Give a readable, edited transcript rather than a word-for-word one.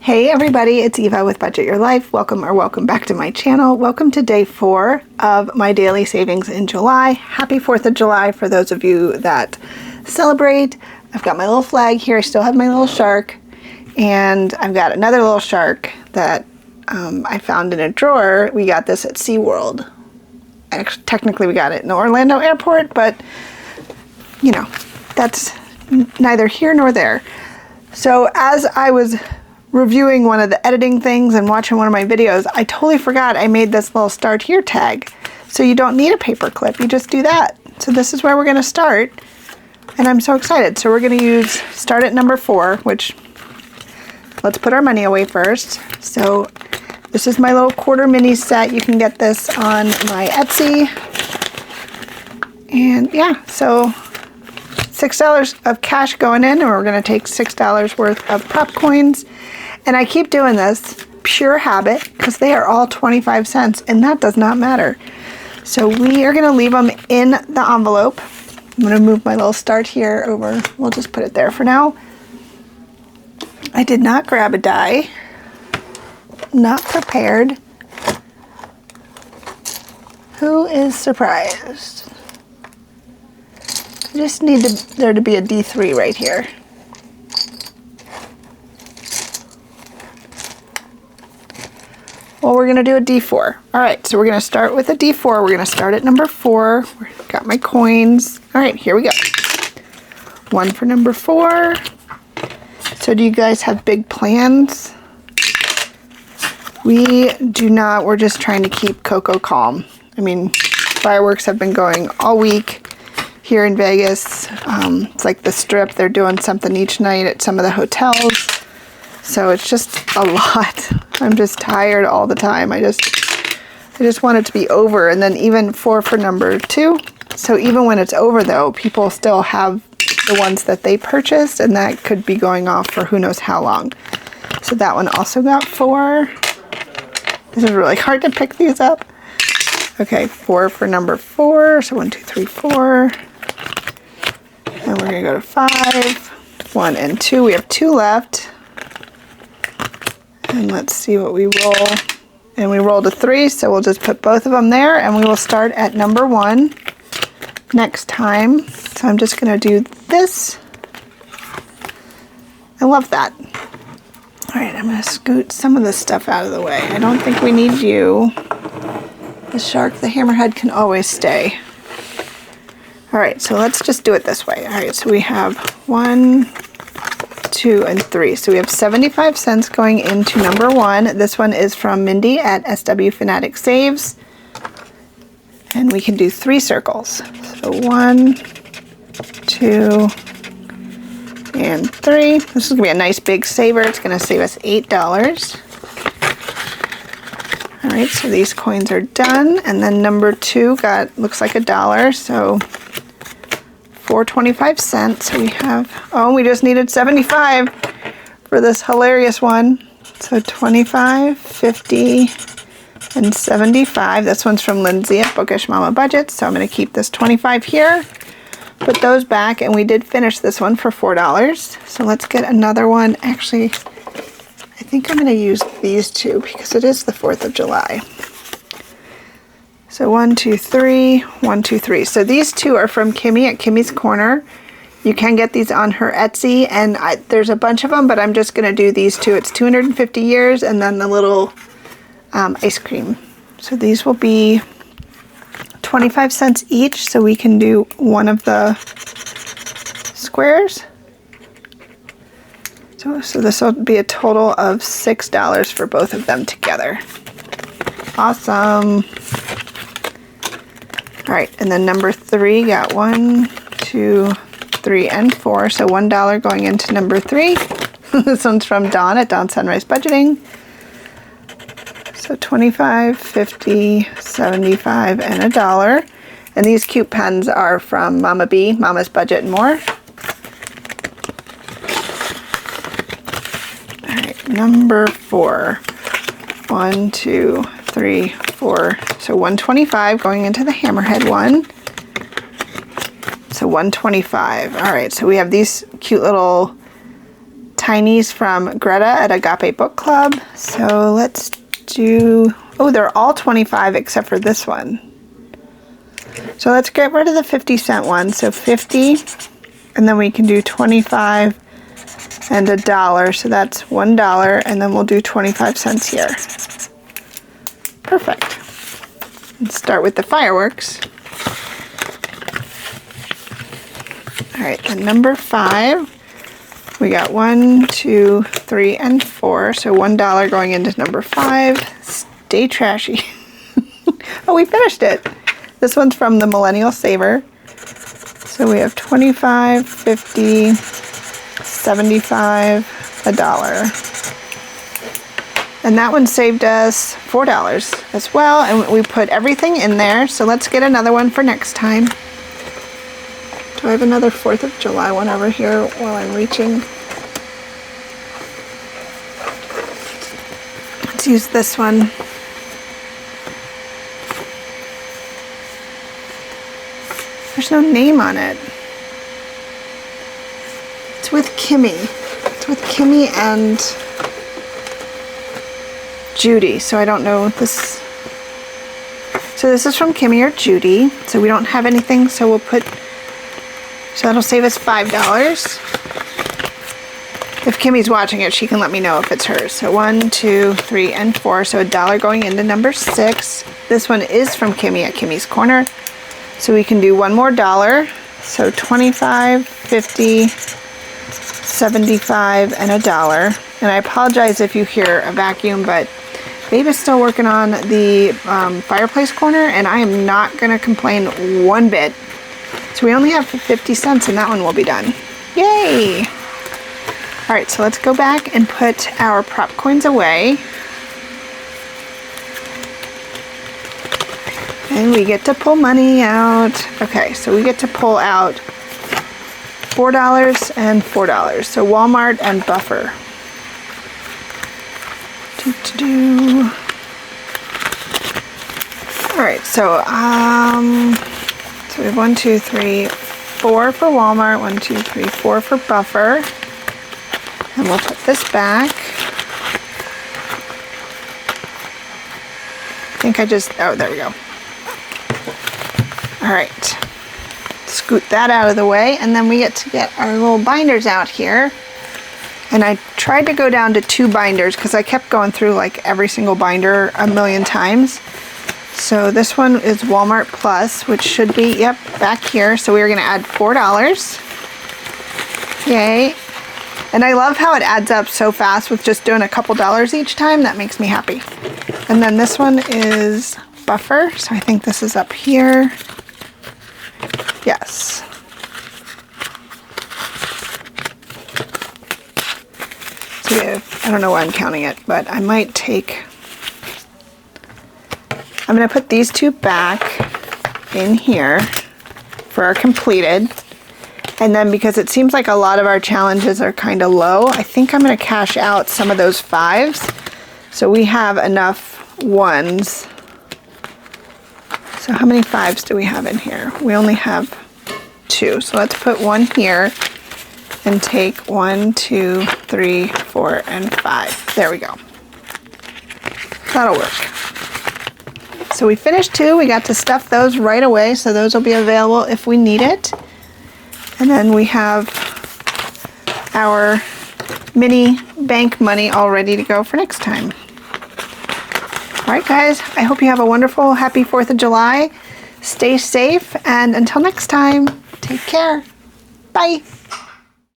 Hey everybody, it's Eva with Budget Your Life. Welcome back to my channel. Welcome to day 4 of my daily savings in July. Happy 4th of July for those of you that celebrate. I've got my little flag here. I still have my little shark, and I've got another little shark that I found in a drawer. We got this at SeaWorld. Actually, technically we got it in the Orlando airport, but you know, that's neither here nor there. So as I was reviewing one of the editing things and watching one of my videos, I totally forgot I made this little start here tag. So you don't need a paper clip, you just do that. So this is where we're gonna start, and I'm so excited. So we're gonna start at number 4, which, let's put our money away first. So this is my little quarter mini set. You can get this on my Etsy. And yeah, so $6 of cash going in, and we're gonna take $6 worth of prop coins. And I keep doing this, pure habit, because they are all 25 cents, and that does not matter. So we are gonna leave them in the envelope. I'm gonna move my little start here over. We'll just put it there for now. I did not grab a die. Not prepared. Who is surprised? I just need there to be a D3 right here. Well, we're going to do a D4. All right, so we're going to start with a D4. We're going to start at number 4. Got my coins. All right, here we go. 1 for number 4. So do you guys have big plans? We do not. We're just trying to keep Coco calm. I mean, fireworks have been going all week here in Vegas. It's like the Strip. They're doing something each night at some of the hotels. So it's just a lot. I'm just tired all the time. I just want it to be over. And then even 4 for number 2. So even when it's over though, people still have the ones that they purchased, and that could be going off for who knows how long. So that one also got 4. This is really hard to pick these up. Okay, 4 for number 4. So 1, 2, 3, 4. And we're gonna go to 5. 1 and 2. We have 2 left. And let's see what we roll. And we rolled a 3, so we'll just put both of them there, and we will start at number 1 next time. So I'm just gonna do this. I love that. All right, I'm gonna scoot some of this stuff out of the way. I don't think we need you. The shark, the hammerhead can always stay. All right, so let's just do it this way. All right, so we have 1, 2, and 3. So we have 75 cents going into number 1. This one is from Mindy at SW Fanatic Saves. And we can do 3 circles. So 1, 2, and 3. This is gonna be a nice big saver. It's gonna save us $8. All right, so these coins are done. And then number 2 looks like $1. So 4.25 cents. So we have, oh, we just needed 75 for this hilarious one. So 25, 50, and 75. This one's from Lindsay at Bookish Mama Budget. So I'm going to keep this 25 here, put those back, and we did finish this one for $4. So let's get another one. Actually, I think I'm going to use these 2 because it is the 4th of July. So 1, 2, 3, 1, 2, 3. So these 2 are from Kimmy at Kimmy's Corner. You can get these on her Etsy, and there's a bunch of them, but I'm just gonna do these 2. It's 250 years, and then the little ice cream. So these will be 25 cents each, so we can do one of the squares. So this will be a total of $6 for both of them together. Awesome. All right, and then number 3 got 1, 2, 3, and 4. So $1 going into number 3. This one's from Dawn at Dawn Sunrise Budgeting. So 25, 50, 75, and $1. And these cute pens are from Mama B, Mama's Budget and More. All right, number 4. 1, 2, 3, 4. So 125 going into the hammerhead one. So 125. All right, so we have these cute little Tinies from Greta at Agape Book Club. So let's do, oh, they're all 25 except for this one. So let's get rid of the 50-cent one. So 50, and then we can do 25 and $1. So that's $1, and then we'll do 25 cents here. Perfect. Let's start with the fireworks. All right, then number 5, we got 1, 2, 3, and 4. So $1 going into number 5. Stay trashy. Oh, we finished it. This one's from the Millennial Saver. So we have 25, 50, 75, $1. And that one saved us $4 as well. And we put everything in there. So let's get another one for next time. Do I have another 4th of July one over here while I'm reaching? Let's use this one. There's no name on it. It's with Kimmy. It's with Kimmy and Judy. So I don't know this. So this is from Kimmy or Judy. So we don't have anything. So we'll put, so that'll save us $5. If Kimmy's watching it, she can let me know if it's hers. So 1, 2, 3, and 4. So $1 going into number 6. This one is from Kimmy at Kimmy's Corner. So we can do one more $1. So 25, 50, 75, and $1. And I apologize if you hear a vacuum, but Babe is still working on the fireplace corner, and I am not going to complain one bit. So we only have 50 cents, and that one will be done. Yay! All right, so let's go back and put our prop coins away. And we get to pull money out. Okay, so we get to pull out $4 and $4. So Walmart and Buffer. All right, so we have 1, 2, 3, 4 for Walmart, 1, 2, 3, 4 for Buffer. And we'll put this back. I think I just, oh, there we go. All right, scoot that out of the way, and then we get to get our little binders out here. And I tried to go down to 2 binders because I kept going through like every single binder a million times. So this one is Walmart Plus, which should be, yep, back here. So we are gonna add $4. Yay. And I love how it adds up so fast with just doing a couple dollars each time. That makes me happy. And then this one is Buffer. So I think this is up here. Yes. So we have, I don't know why I'm counting it, but I might take, I'm going to put these 2 back in here for our completed. And then because it seems like a lot of our challenges are kind of low, I think I'm going to cash out some of those 5s. So we have enough 1s. So how many 5s do we have in here? We only have 2. So let's put 1 here and take 1, 2, 3, 4, and 5. There we go. That'll work. So we finished 2. We got to stuff those right away. So those will be available if we need it. And then we have our mini bank money all ready to go for next time. All right, guys, I hope you have a wonderful, happy 4th of July. Stay safe, and until next time, take care. Bye.